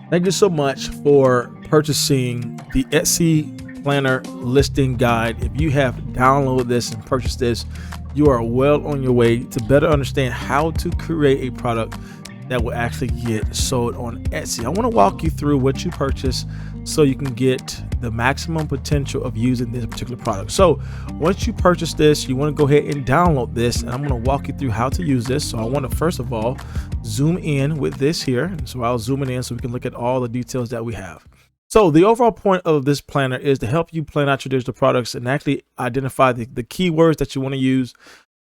Thank you so much for purchasing the Etsy Planner Listing Guide. If you have downloaded this and purchased this, you are well on your way to better understand how to create a product that will actually get sold on Etsy. I want to walk you through what you purchase so you can get the maximum potential of using this particular product. So once you purchase this, you want to go ahead and download this, and I'm going to walk you through how to use this. So I want to first of all zoom in with this here. So I'll zoom it in so we can look at all the details that we have. So the overall point of this planner is to help you plan out your digital products and actually identify the keywords that you want to use,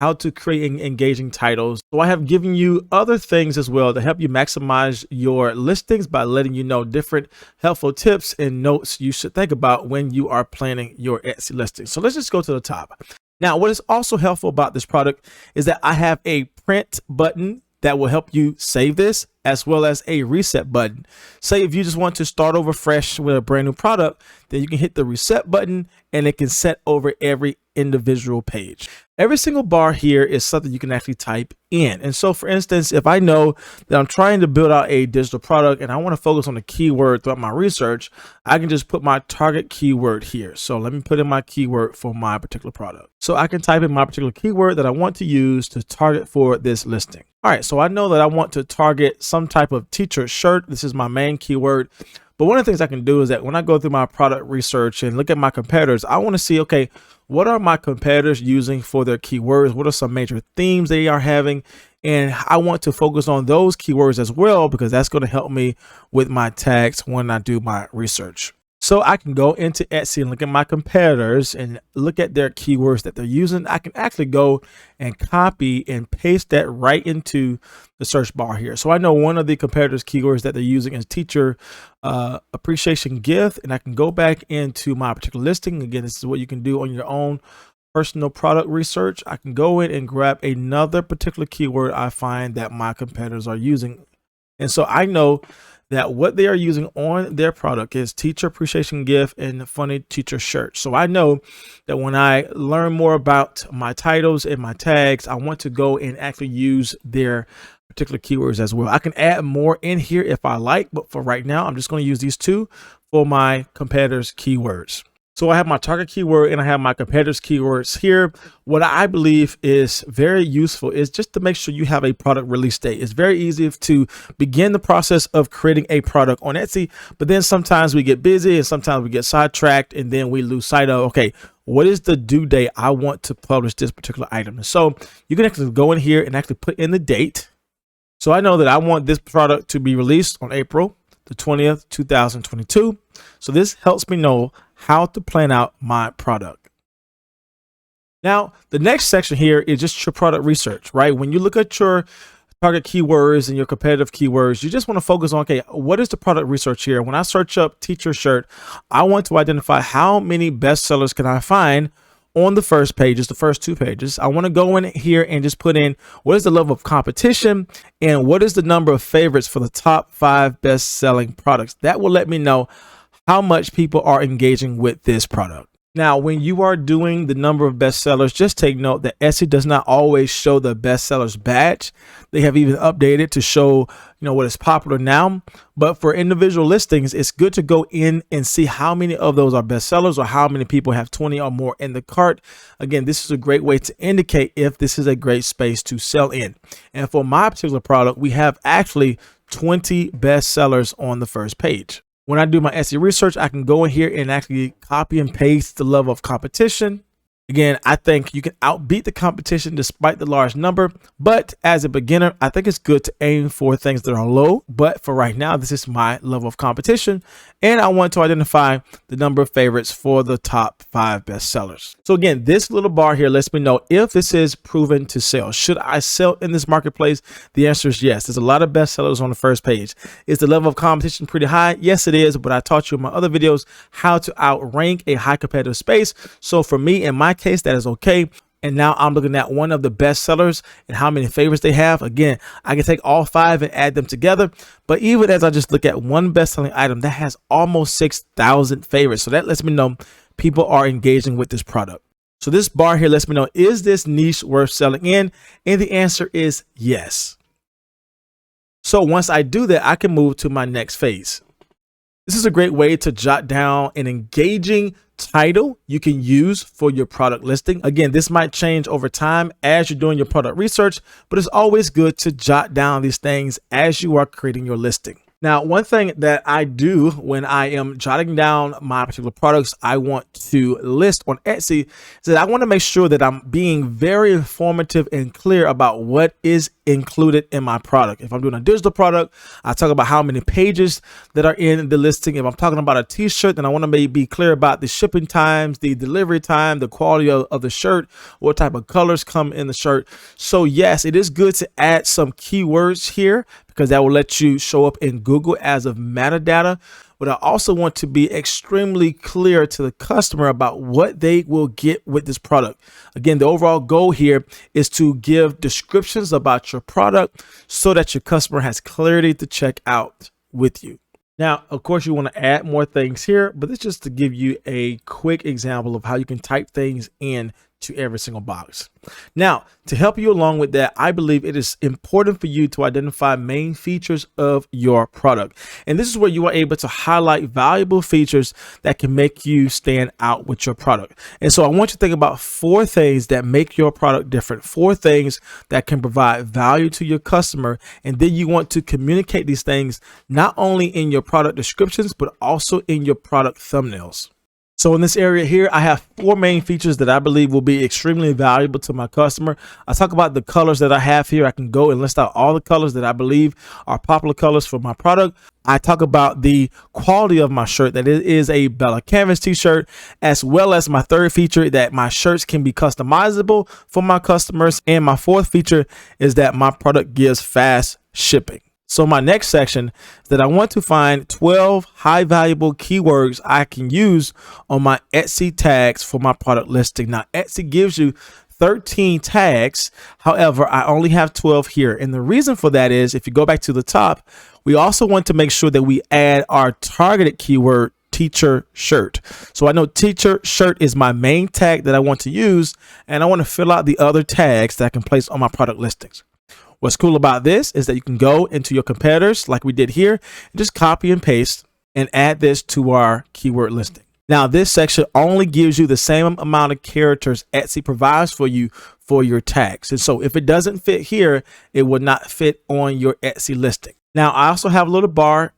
how to create engaging titles. So I have given you other things as well to help you maximize your listings by letting you know different helpful tips and notes you should think about when you are planning your Etsy listing. So let's just go to the top. Now, what is also helpful about this product is that I have a print button that will help you save this, as well as a reset button. Say if you just want to start over fresh with a brand new product, then you can hit the reset button and it can set over every individual page. Every single bar here is something you can actually type in. And so for instance, if I know that I'm trying to build out a digital product and I want to focus on a keyword throughout my research, I can just put my target keyword here. So let me put in my keyword for my particular product. So I can type in my particular keyword that I want to use to target for this listing. All right, so I know that I want to target some type of t-shirt shirt. This is my main keyword. But one of the things I can do is that when I go through my product research and look at my competitors, I want to see, okay, what are my competitors using for their keywords? What are some major themes they are having? And I want to focus on those keywords as well, because that's going to help me with my tags when I do my research. So I can go into Etsy and look at my competitors and look at their keywords that they're using. I can actually go and copy and paste that right into the search bar here. So I know one of the competitors' keywords that they're using is teacher appreciation gift, and I can go back into my particular listing. Again, this is what you can do on your own personal product research. I can go in and grab another particular keyword I find that my competitors are using. And so I know that what they are using on their product is teacher appreciation gift and funny teacher shirt. So I know that when I learn more about my titles and my tags, I want to go and actually use their particular keywords as well. I can add more in here if I like, but for right now, I'm just going to use these two for my competitors' keywords. So I have my target keyword and I have my competitors' keywords here. What I believe is very useful is just to make sure you have a product release date. It's very easy to begin the process of creating a product on Etsy, but then sometimes we get busy and sometimes we get sidetracked and then we lose sight of, okay, what is the due date I want to publish this particular item? And so you can actually go in here and actually put in the date. So I know that I want this product to be released on April the 20th, 2022. So this helps me know how to plan out my product. Now, the next section here is just your product research, right? When you look at your target keywords and your competitive keywords, you just want to focus on, okay, what is the product research here? When I search up teacher shirt, I want to identify how many bestsellers can I find on the first pages, the first two pages. I want to go in here and just put in what is the level of competition and what is the number of favorites for the top 5 best-selling products. That will let me know how much people are engaging with this product. Now, when you are doing the number of bestsellers, just take note that Etsy does not always show the bestsellers badge. They have even updated to show, what is popular now. But for individual listings, it's good to go in and see how many of those are bestsellers or how many people have 20 or more in the cart. Again, this is a great way to indicate if this is a great space to sell in. And for my particular product, we have actually 20 bestsellers on the first page. When I do my Etsy research, I can go in here and actually copy and paste the level of competition. Again, I think you can outbeat the competition despite the large number, but as a beginner, I think it's good to aim for things that are low. But for right now, this is my level of competition, and I want to identify the number of favorites for the top 5 bestsellers. So again, this little bar here lets me know if this is proven to sell. Should I sell in this marketplace? The answer is yes. There's a lot of bestsellers on the first page. Is the level of competition pretty high? Yes, it is, but I taught you in my other videos how to outrank a high competitive space. So for me, in my case, that is okay. And now I'm looking at one of the best sellers and how many favorites they have. Again, I can take all 5 and add them together. But even as I just look at one best-selling item that has almost 6,000 favorites. So that lets me know people are engaging with this product. So this bar here lets me know, is this niche worth selling in? And the answer is yes. So once I do that, I can move to my next phase. This is a great way to jot down an engaging title you can use for your product listing. Again, this might change over time as you're doing your product research, but it's always good to jot down these things as you are creating your listing. Now, one thing that I do when I am jotting down my particular products I want to list on Etsy is that I want to make sure that I'm being very informative and clear about what is included in my product. If I'm doing a digital product, I talk about how many pages that are in the listing. If I'm talking about a t-shirt, then I want to be clear about the shipping times, the delivery time, the quality of the shirt, what type of colors come in the shirt. So yes, it is good to add some keywords here because that will let you show up in Google as of metadata. But I also want to be extremely clear to the customer about what they will get with this product. Again, the overall goal here is to give descriptions about your product so that your customer has clarity to check out with you. Now, of course, you want to add more things here, but it's just to give you a quick example of how you can type things in to every single box. Now, to help you along with that, I believe it is important for you to identify main features of your product. And this is where you are able to highlight valuable features that can make you stand out with your product. And so I want you to think about 4 things that make your product different, 4 things that can provide value to your customer. And then you want to communicate these things not only in your product descriptions, but also in your product thumbnails. So in this area here, I have 4 main features that I believe will be extremely valuable to my customer. I talk about the colors that I have here. I can go and list out all the colors that I believe are popular colors for my product. I talk about the quality of my shirt, that it is a Bella Canvas t-shirt, as well as my 3rd feature that my shirts can be customizable for my customers. And my 4th feature is that my product gives fast shipping. So my next section is that I want to find 12 high valuable keywords I can use on my Etsy tags for my product listing. Now, Etsy gives you 13 tags. However, I only have 12 here. And the reason for that is if you go back to the top, we also want to make sure that we add our targeted keyword teacher shirt. So I know teacher shirt is my main tag that I want to use, and I want to fill out the other tags that I can place on my product listings. What's cool about this is that you can go into your competitors like we did here and just copy and paste and add this to our keyword listing. Now, this section only gives you the same amount of characters Etsy provides for you for your tags. And so if it doesn't fit here, it will not fit on your Etsy listing. Now, I also have a little bar.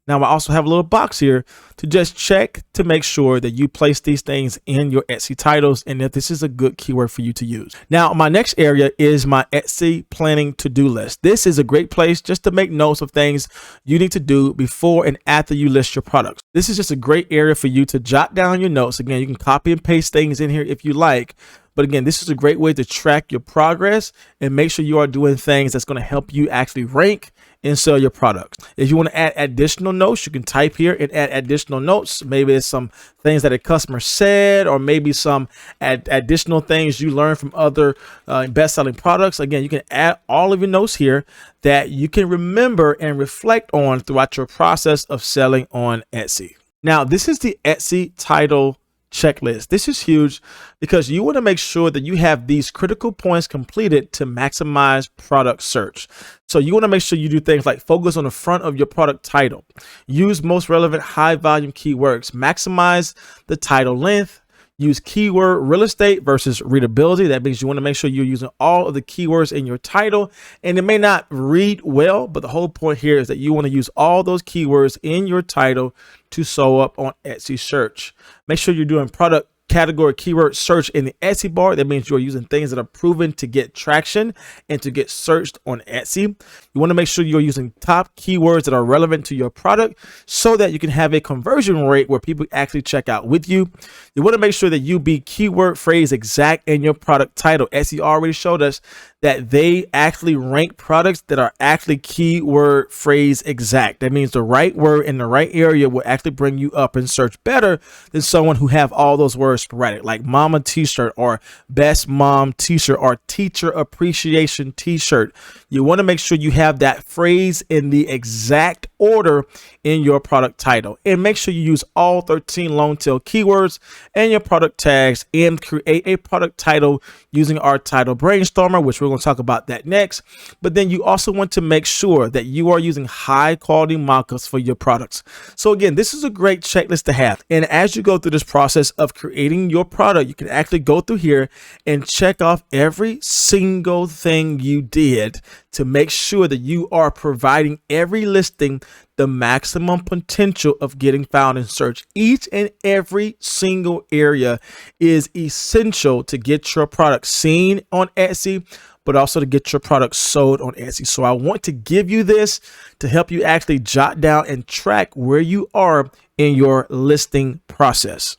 Now, I also have a little box here to just check to make sure that you place these things in your Etsy titles and that this is a good keyword for you to use. Now, my next area is my Etsy planning to-do list. This is a great place just to make notes of things you need to do before and after you list your products. This is just a great area for you to jot down your notes. Again, you can copy and paste things in here if you like. But again, this is a great way to track your progress and make sure you are doing things that's going to help you actually rank and sell your products. If you want to add additional notes, you can type here and add additional notes. Maybe it's some things that a customer said, or maybe some additional things you learned from other best-selling products. Again, you can add all of your notes here that you can remember and reflect on throughout your process of selling on Etsy. Now, this is the Etsy title checklist. This is huge because you want to make sure that you have these critical points completed to maximize product search. So you want to make sure you do things like focus on the front of your product title, use most relevant high volume keywords, maximize the title length, use keyword real estate versus readability. That means you want to make sure you're using all of the keywords in your title, and it may not read well, but the whole point here is that you want to use all those keywords in your title to show up on Etsy search. Make sure you're doing product category keyword search in the Etsy bar. That means you're using things that are proven to get traction and to get searched on Etsy. You want to make sure you're using top keywords that are relevant to your product so that you can have a conversion rate where people actually check out with you. You want to make sure that you be keyword phrase exact in your product title. Etsy already showed us that they actually rank products that are actually keyword phrase exact. That means the right word in the right area will actually bring you up in search better than someone who have all those words sporadic, like mama t-shirt or best mom t-shirt or teacher appreciation t-shirt. You want to make sure you have that phrase in the exact order in your product title, and make sure you use all 13 long tail keywords and your product tags and create a product title using our title Brainstormer, which we're going going to talk about that next. But then you also want to make sure that you are using high quality mockups for your products. So again, this is a great checklist to have. And as you go through this process of creating your product, you can actually go through here and check off every single thing you did to make sure that you are providing every listing the maximum potential of getting found in search. Each and every single area is essential to get your product seen on Etsy, but also to get your product sold on Etsy. So I want to give you this to help you actually jot down and track where you are in your listing process.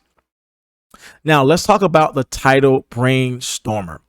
Now let's talk about the title Brainstormer.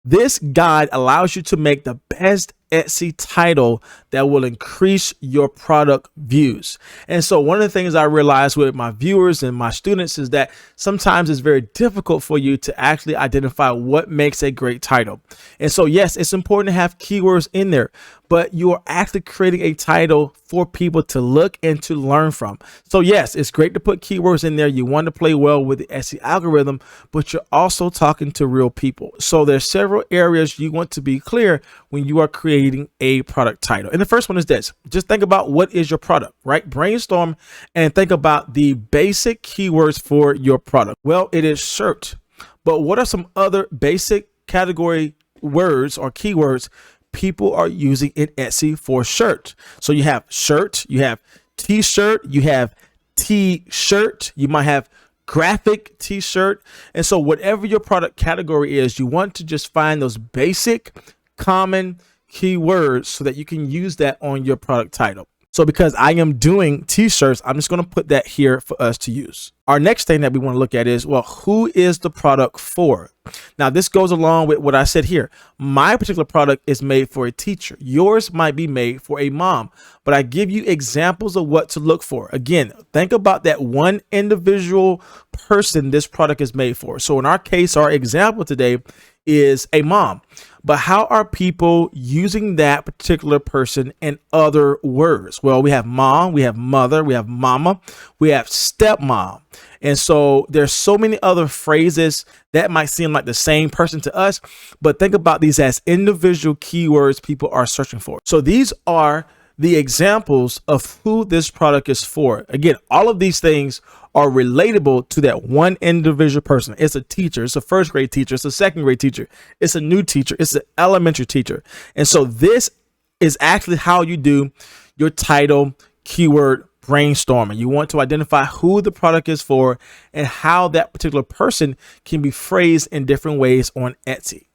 This guide allows you to make the best Etsy title that will increase your product views. And so one of the things I realized with my viewers and my students is that sometimes it's very difficult for you to actually identify what makes a great title. And so yes, it's important to have keywords in there, but you are actually creating a title for people to look and to learn from. So yes, it's great to put keywords in there. You want to play well with the Etsy algorithm, but you're also talking to real people. So there's several areas you want to be clear when you are creating a product title. And the first one is this. Just think about what is your product, right? Brainstorm and think about the basic keywords for your product. Well, it is shirt, but what are some other basic category words or keywords people are using in Etsy for shirt? So you have shirt, you have t-shirt, you have t-shirt, you might have graphic t-shirt. And so whatever your product category is, you want to just find those basic common keywords so that you can use that on your product title. So because I am doing t-shirts, I'm just going to put that here for us to use. Our next thing that we want to look at is, well, who is the product for? Now, this goes along with what I said here. My particular product is made for a teacher. Yours might be made for a mom, but I give you examples of what to look for. Again, think about that one individual person this product is made for. So in our case, our example today is a mom. But how are people using that particular person in other words? Well, we have mom, we have mother, we have mama, we have stepmom. And so there's so many other phrases that might seem like the same person to us, but think about these as individual keywords people are searching for. So these are the examples of who this product is for. Again, all of these things are relatable to that one individual person. It's a teacher, it's a first grade teacher, it's a second grade teacher, it's a new teacher, it's an elementary teacher. And so this is actually how you do your title keyword brainstorming. You want to identify who the product is for and how that particular person can be phrased in different ways on Etsy.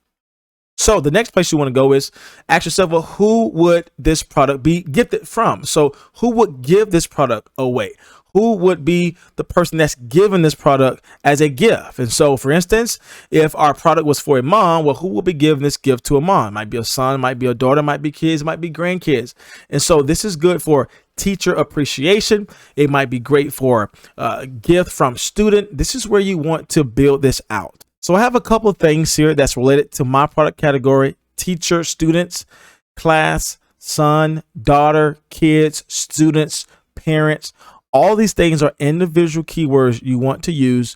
So the next place you want to go is ask yourself, well, who would this product be gifted from? So who would give this product away? Who would be the person that's given this product as a gift? And so, for instance, if our product was for a mom, well, who will be giving this gift to a mom? It might be a son, might be a daughter, might be kids, might be grandkids. And so this is good for teacher appreciation. It might be great for a gift from student. This is where you want to build this out. So I have a couple of things here that's related to my product category: teacher, students, class, son, daughter, kids, students, parents. All these things are individual keywords you want to use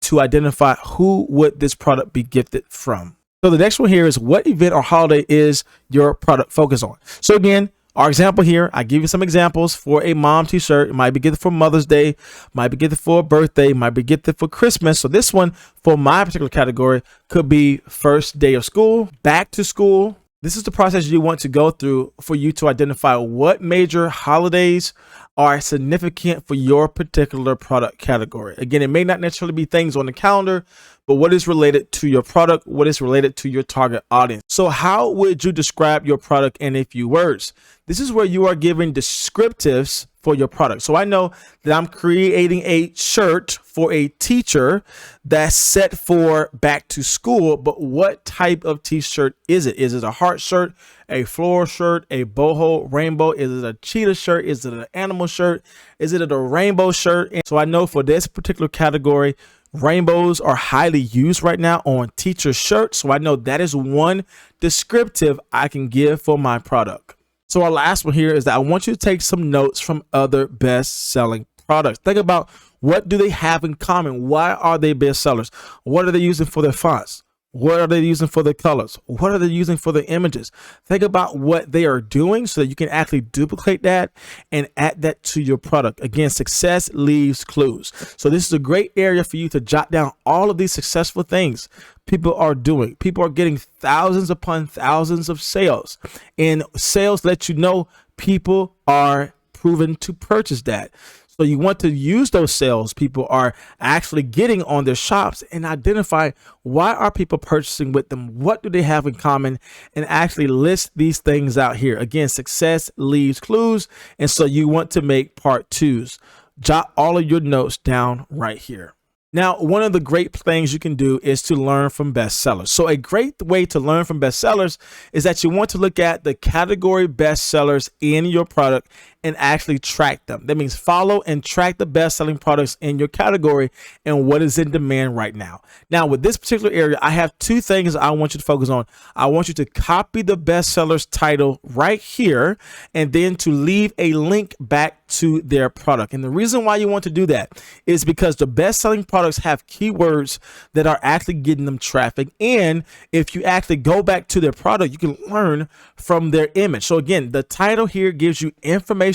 to identify who would this product be gifted from. So the next one here is, what event or holiday is your product focused on? So again, our example here, I give you some examples for a mom t-shirt. It might be gifted for Mother's Day, might be gifted for a birthday, might be gifted for Christmas. So this one for my particular category could be first day of school, back to school. This is the process you want to go through for you to identify what major holidays are significant for your particular product category. Again, it may not necessarily be things on the calendar, but what is related to your product, what is related to your target audience. So how would you describe your product in a few words? This is where you are giving descriptives for your product. So I know that I'm creating a shirt for a teacher that's set for back to school, but what type of t-shirt is it? Is it a heart shirt, a floral shirt, a boho rainbow? Is it a cheetah shirt? Is it an animal shirt? Is it a rainbow shirt? And so I know for this particular category, rainbows are highly used right now on teacher shirts. So I know that is one descriptive I can give for my product. So our last one here is that I want you to take some notes from other best-selling products. Think about, what do they have in common? Why are they best sellers? What are they using for their fonts? What are they using for the colors? What are they using for the images? Think about what they are doing so that you can actually duplicate that and add that to your product. Again, success leaves clues. So this is a great area for you to jot down all of these successful things people are doing. People are getting thousands upon thousands of sales, and sales let you know people are proven to purchase that. So you want to use those sales people are actually getting on their shops and identify why are people purchasing with them? What do they have in common? And actually list these things out here. Again, success leaves clues. And so you want to make part twos. Jot all of your notes down right here. Now, one of the great things you can do is to learn from bestsellers. So a great way to learn from bestsellers is that you want to look at the category bestsellers in your product and actually track them. That means follow and track the best-selling products in your category and what is in demand right now. Now, with this particular area, I have two things I want you to focus on. I want you to copy the bestsellers title right here and then to leave a link back to their product. And the reason why you want to do that is because the best-selling products have keywords that are actually getting them traffic. And if you actually go back to their product, you can learn from their image. So again, the title here gives you information.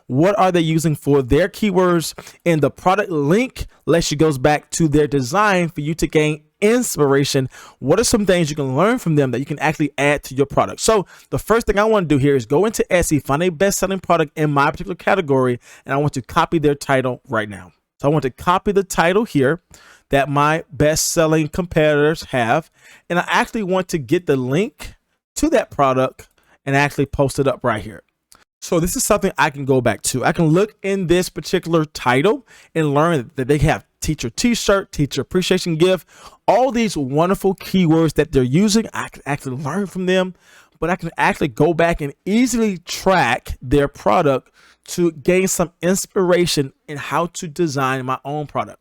What are they using for their keywords? And the product link lets you goes back to their design for you to gain inspiration. What are some things you can learn from them that you can actually add to your product? So the first thing I want to do here is go into Etsy, find a best-selling product in my particular category, and I want to copy their title right now. So I want to copy the title here that my best-selling competitors have, and I actually want to get the link to that product and actually post it up right here. So this is something I can go back to. I can look in this particular title and learn that they have teacher t-shirt, teacher appreciation gift, all these wonderful keywords that they're using. I can actually learn from them, but I can actually go back and easily track their product to gain some inspiration in how to design my own product.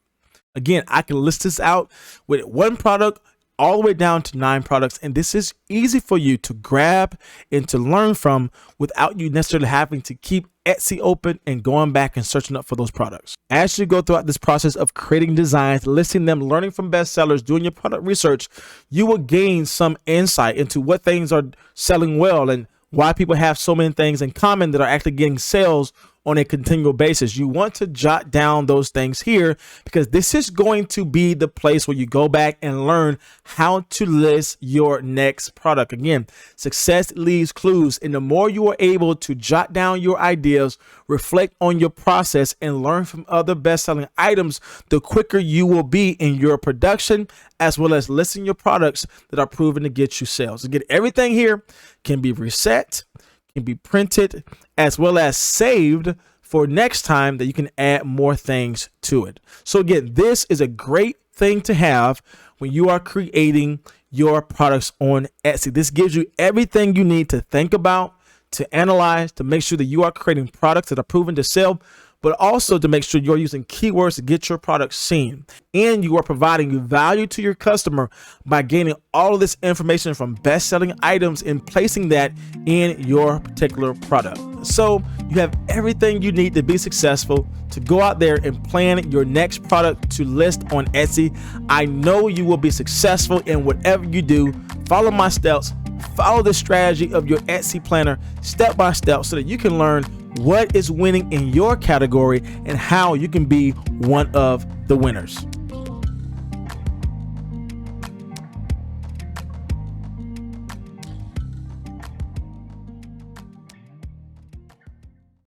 Again, I can list this out with one product all the way down to 9 products. And this is easy for you to grab and to learn from without you necessarily having to keep Etsy open and going back and searching up for those products. As you go throughout this process of creating designs, listing them, learning from bestsellers, doing your product research, you will gain some insight into what things are selling well and why people have so many things in common that are actually getting sales on a continual basis. You want to jot down those things here because this is going to be the place where you go back and learn how to list your next product. Again, success leaves clues, and the more you are able to jot down your ideas, reflect on your process, and learn from other best-selling items, the quicker you will be in your production as well as listing your products that are proven to get you sales. Again, everything here can be reset, can be printed, as well as saved for next time that you can add more things to it. So again, this is a great thing to have when you are creating your products on Etsy. This gives you everything you need to think about, to analyze, to make sure that you are creating products that are proven to sell, but also to make sure you're using keywords to get your product seen. And you are providing value to your customer by gaining all of this information from best-selling items and placing that in your particular product. So you have everything you need to be successful, to go out there and plan your next product to list on Etsy. I know you will be successful in whatever you do. Follow my steps. Follow the strategy of your Etsy planner step by step so that you can learn what is winning in your category and how you can be one of the winners.